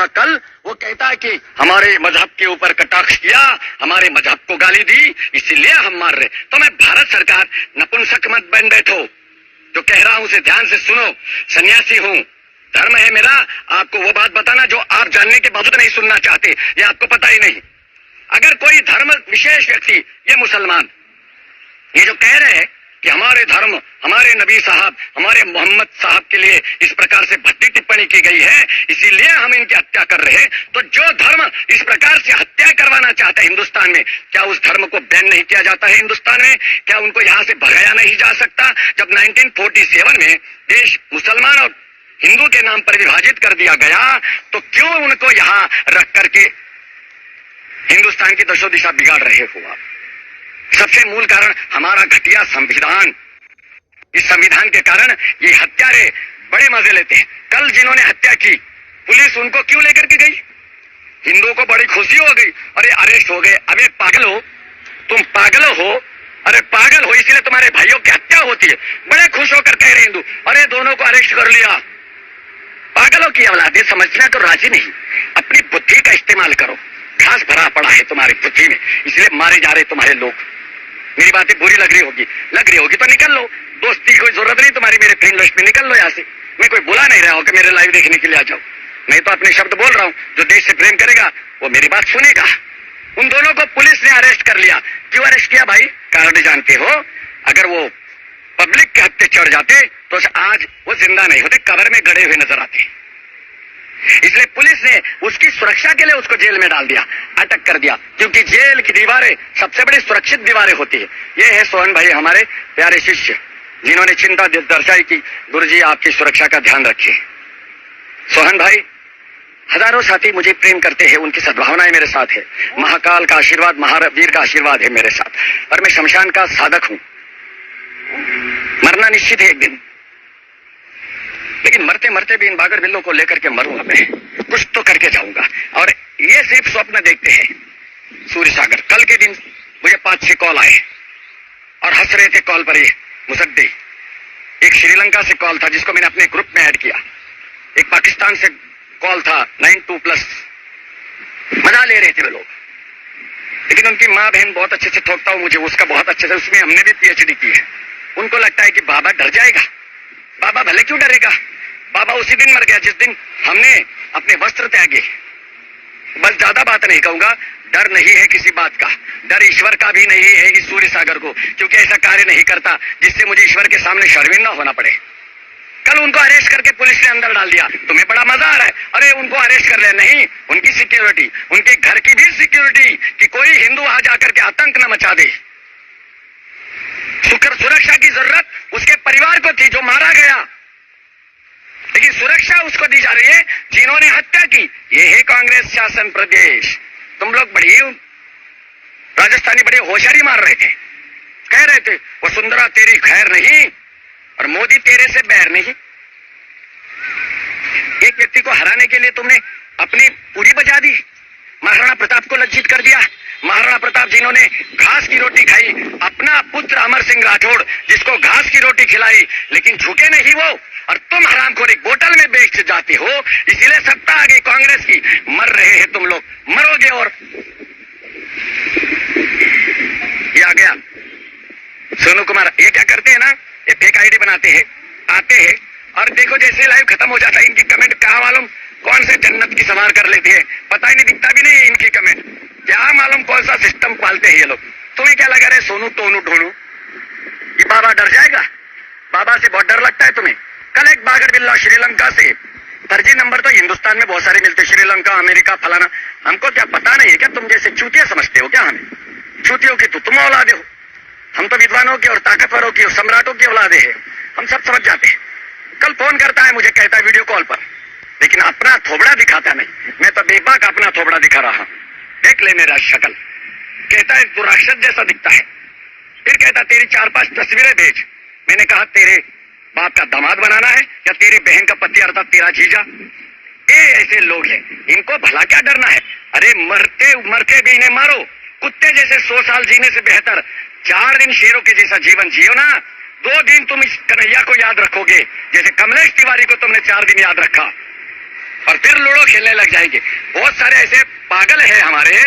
था कल, वो कहता है कि हमारे मजहब के ऊपर कटाक्ष किया, हमारे मजहब को गाली दी, इसीलिए हम मार रहे। तो मैं भारत सरकार नपुंसक मत बन बैठो, जो कह रहा हूं उसे ध्यान से सुनो। सन्यासी हूं, धर्म है मेरा, आपको वो बात बताना जो आप जानने के बावजूद नहीं सुनना चाहते, ये आपको पता ही नहीं। अगर कोई धर्म विशेष व्यक्ति, ये मुसलमान, ये जो कह रहे हैं कि हमारे धर्म, हमारे नबी साहब, हमारे मोहम्मद साहब के लिए इस प्रकार से भद्दी टिप्पणी की गई है, इसीलिए हम इनकी हत्या कर रहे हैं, तो जो धर्म इस प्रकार से हत्या करवाना चाहता है हिंदुस्तान में, क्या उस धर्म को बैन नहीं किया जाता है हिंदुस्तान में? क्या उनको यहां से भगाया नहीं जा सकता? जब 1947 में देश मुसलमान और हिंदू के नाम पर विभाजित कर दिया गया, तो क्यों उनको यहां रख करके हिंदुस्तान की दशो दिशा बिगाड़ रहे हो आप? सबसे मूल कारण हमारा घटिया संविधान। इस संविधान के कारण ये हत्यारे बड़े मजे लेते हैं। कल जिन्होंने हत्या की, पुलिस उनको क्यों लेकर के गई? हिंदुओं को बड़ी खुशी हो गई, अरे अरेस्ट हो गए। अबे पागल हो तुम, पागल हो, अरे पागल हो, इसलिए तुम्हारे भाइयों की हत्या होती है। बड़े खुश होकर कह रहे हिंदू, अरे दोनों को अरेस्ट कर लिया। पागलों की औलादे, समझना तो राजी नहीं। अपनी बुद्धि का इस्तेमाल करो, घास भरा पड़ा है तुम्हारी बुद्धि में, इसलिए मारे जा रहे तुम्हारे लोग। मेरी बातें बुरी लग रही होगी तो निकल लो, दोस्ती की कोई जरूरत नहीं तुम्हारी मेरे फ्रेंड लिस्ट में, निकल लो यहाँ से। मैं कोई बुला नहीं रहा हूं कि मेरे लाइव देखने के लिए आ जाओ, नहीं तो अपने शब्द बोल रहा हूं। जो देश से प्रेम करेगा वो मेरी बात सुनेगा। उन दोनों को पुलिस ने अरेस्ट कर लिया। क्यों अरेस्ट किया भाई? कारण जानते हो? अगर वो पब्लिक के हत्थे चढ़ जाते तो आज वो जिंदा नहीं होते, कब्र में गड़े हुए नजर आते। इसलिए पुलिस ने उसकी सुरक्षा के लिए उसको जेल में डाल दिया, अटक कर दिया, क्योंकि जेल की दीवारें सबसे बड़ी सुरक्षित दीवारें होती है। ये है सोहन भाई, हमारे प्यारे शिष्य, जिन्होंने चिंता दर्शाई कि गुरुजी आपकी सुरक्षा का ध्यान रखिए। सोहन भाई, हजारों साथी मुझे प्रेम करते हैं, उनकी सद्भावनाएं मेरे साथ है, महाकाल का आशीर्वाद, महावीर का आशीर्वाद है मेरे साथ, और मैं शमशान का साधक हूं। मरना निश्चित है एक दिन, लेकिन मरते मरते भी इन बागर बिल्लों को लेकर के मरूंगा मैं, कुछ तो करके जाऊंगा। और ये सिर्फ स्वप्न देखते हैं। सूर्य सागर, कल के दिन मुझे 5-6 कॉल आए और हंस रहे थे कॉल पर ये मुसद्दी। एक श्रीलंका से कॉल था जिसको मैंने अपने ग्रुप में ऐड किया, एक पाकिस्तान से कॉल था 92+, मजा ले रहे थे वे लोग। लेकिन उनकी माँ बहन बहुत अच्छे से ठोकता हूं मुझे, उसका बहुत अच्छे से, उसमें हमने भी PhD की है। उनको लगता है कि बाबा डर जाएगा। बाबा भले क्यों डरेगा? बाबा उसी दिन मर गया जिस दिन हमने अपने वस्त्र त्यागे। बस ज्यादा बात नहीं कहूंगा, डर नहीं है किसी बात का, डर ईश्वर का भी नहीं है इस सूर्य सागर को, क्योंकि ऐसा कार्य नहीं करता जिससे मुझे ईश्वर के सामने शर्मिंदा होना पड़े। कल उनको अरेस्ट करके पुलिस ने अंदर डाल दिया, तुम्हें बड़ा मजा आ रहा है, अरे उनको अरेस्ट कर लिया। नहीं, उनकी सिक्योरिटी, उनके घर की भी सिक्योरिटी, कि कोई हिंदू वहां जाकर के आतंक न मचा दे। सुरक्षा की जरूरत उसके परिवार को थी जो मारा गया, लेकिन सुरक्षा उसको दी जा रही है जिन्होंने हत्या की। ये है कांग्रेस शासन प्रदेश। तुम लोग बड़ी राजस्थानी बड़े होशियारी मार रहे थे, कह रहे थे वसुंधरा तेरी खैर नहीं और मोदी तेरे से बैर नहीं। एक व्यक्ति को हराने के लिए तुमने अपनी पूरी बजा दी, महाराणा प्रताप को लज्जित कर दिया। महाराणा प्रताप जिन्होंने घास की रोटी खाई, अपना पुत्र अमर सिंह राठौड़ जिसको घास की रोटी खिलाई, लेकिन झुके नहीं वो, और तुम हरामखोर एक बोतल में बेच जाते हो, इसीलिए सत्ता आ गई कांग्रेस की। मर रहे हैं तुम लोग, मरोगे। और ये आ गया सोनू कुमार, ये क्या करते हैं ना, ये फेक आईडी बनाते हैं, आते हैं और देखो जैसे लाइव खत्म हो जाता है इनकी कमेंट कहाँ मालूम कौन से जन्नत की सवार कर लेती है, पता ही नहीं, दिखता भी नहीं है इनकी कमेंट। क्या मालूम कौन सा सिस्टम पालते हैं ये लोग। तुम्हें क्या लगा रहे सोनू टोनू ढोनू कि बाबा डर जाएगा? बाबा से बहुत डर लगता है तुम्हें। कल एक बागर बिल्ला श्रीलंका से, फर्जी नंबर तो हिंदुस्तान में बहुत सारे मिलते, श्रीलंका, अमेरिका, फलाना, हमको क्या पता नहीं है क्या? तुम जैसे चूतिया समझते हो क्या हमें? चूतियों की तो तुम औलादे हो, हम तो विद्वानों की और ताकतवरों की और सम्राटों की औलादे हैं, हम सब समझ जाते हैं। कल फोन करता है मुझे, कहता है वीडियो कॉल पर, लेकिन अपना थोबड़ा दिखाता नहीं। मैं तो बेबाक अपना थोबड़ा दिखा रहा हूं, देख ले मेरा शक्ल। कहता है तू राक्षस जैसा दिखता है। फिर कहता तेरी 4-5 तस्वीरें भेज। मैंने कहा तेरे बाप का दामाद बनाना है या तेरी बहन का पति अर्थात तेरा जीजा? ये ऐसे लोग हैं, इनको भला क्या डरना है? अरे मरते मर के भी इन्हें मारो। कुत्ते जैसे 100 साल जीने से बेहतर 4 दिन शेरों के जैसा जीवन जियो ना। 2 दिन तुम इस कन्हैया को याद रखोगे जैसे कमलेश तिवारी को तुमने 4 दिन याद रखा। और फिर लूडो खेलने लग जाएंगे। बहुत सारे ऐसे पागल है हमारे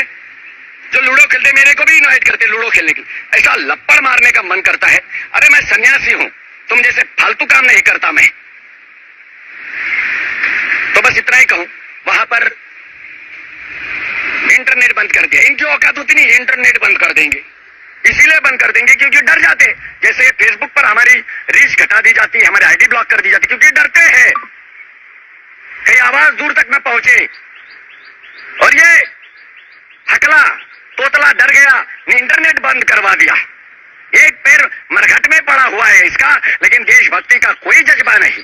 जो लूडो खेलते, मेरे को भी इनवाइट करते लूडो खेलने के लिए। ऐसा लप्पड़ मारने का मन करता है। अरे मैं सन्यासी हूं, तुम जैसे फालतू काम नहीं करता मैं। तो बस इतना ही कहूं, वहां पर इंटरनेट बंद कर दिया। इनकी औकात होती नहीं, इंटरनेट बंद कर देंगे। इसीलिए बंद कर देंगे क्योंकि डर जाते। जैसे फेसबुक पर हमारी रीच घटा दी जाती है, हमारी आईडी ब्लॉक कर दी जाती है, क्योंकि डरते हैं कहीं आवाज दूर तक न पहुंचे। और ये हकला तोतला डर गया, इंटरनेट बंद करवा दिया। एक पैर मरघट में पड़ा हुआ है इसका, लेकिन देशभक्ति का कोई जज्बा नहीं।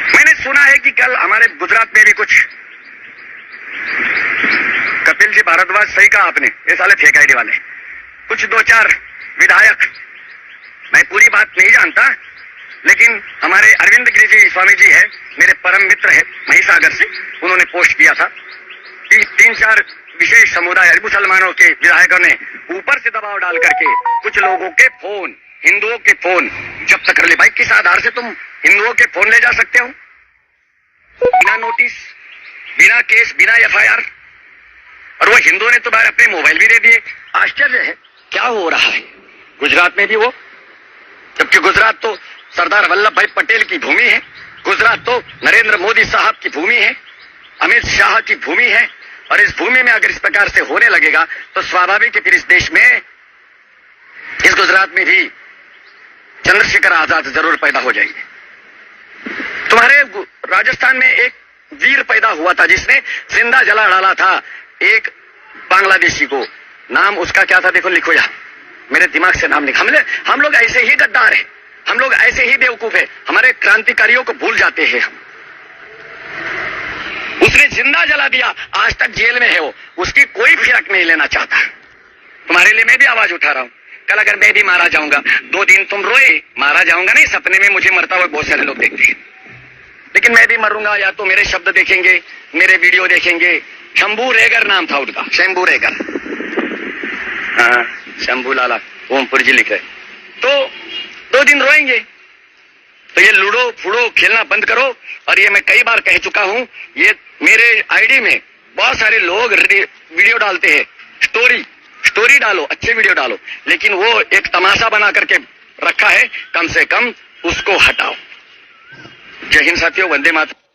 मैंने सुना है कि कल हमारे गुजरात में भी कुछ, कपिल जी भारद्वाज, सही कहा आपने, ये साले फेक आईडी वाले, कुछ 2-4 विधायक, मैं पूरी बात नहीं जानता, लेकिन हमारे अरविंद गिरिजी स्वामी जी है, मेरे परम मित्र है महिसागर से, उन्होंने पोस्ट किया था कि 3-4 विशेष समुदाय मुसलमानों के विधायकों ने ऊपर से दबाव डाल करके कुछ लोगों के फोन, हिंदुओं के फोन जब्त कर ले। भाई किस आधार से तुम हिंदुओं के फोन ले जा सकते हो? बिना नोटिस, बिना केस, बिना एफआईआर। और वो हिंदुओं ने तो बाहर अपने मोबाइल भी दे दिए। आश्चर्य है क्या हो रहा है गुजरात में भी वो, जबकि गुजरात तो सरदार वल्लभ भाई पटेल की भूमि है, गुजरात तो नरेंद्र मोदी साहब की भूमि है, अमित शाह की भूमि है। और इस भूमि में अगर इस प्रकार से होने लगेगा तो स्वाभाविक है फिर इस देश में, इस गुजरात में भी चंद्रशेखर आजाद जरूर पैदा हो जाएंगे। तुम्हारे राजस्थान में एक वीर पैदा हुआ था जिसने जिंदा जला डाला था एक बांग्लादेशी को। नाम उसका क्या था? देखो लिखो यहां, मेरे दिमाग से नाम लिखा। हम लोग ऐसे ही गद्दार हैं, हम लोग ऐसे ही बेवकूफ है, हमारे क्रांतिकारियों को भूल जाते हैं हम। उसने जिंदा जला दिया, आज तक जेल में है वो, उसकी कोई फिरक नहीं लेना चाहता। तुम्हारे लिए मैं भी आवाज उठा रहा हूं। कल अगर मैं भी मारा जाऊंगा, 2 दिन तुम रोए, मारा जाऊंगा नहीं, सपने में मुझे मरता हुआ बहुत सारे लोग देखते हैं, लेकिन मैं भी मरूंगा। या तो मेरे शब्द देखेंगे, मेरे वीडियो देखेंगे। शंभू रेगर नाम था उनका, शंभू रेगर, हाँ शंभू लाला ओमपुर जी लिख रहे। तो 2 दिन रोएंगे। तो ये लूडो फूडो खेलना बंद करो। और ये मैं कई बार कह चुका हूं, ये मेरे आईडी में बहुत सारे लोग वीडियो डालते हैं, स्टोरी डालो, अच्छे वीडियो डालो, लेकिन वो एक तमाशा बना करके रखा है, कम से कम उसको हटाओ। जय हिंद साथियों, वंदे मातरम।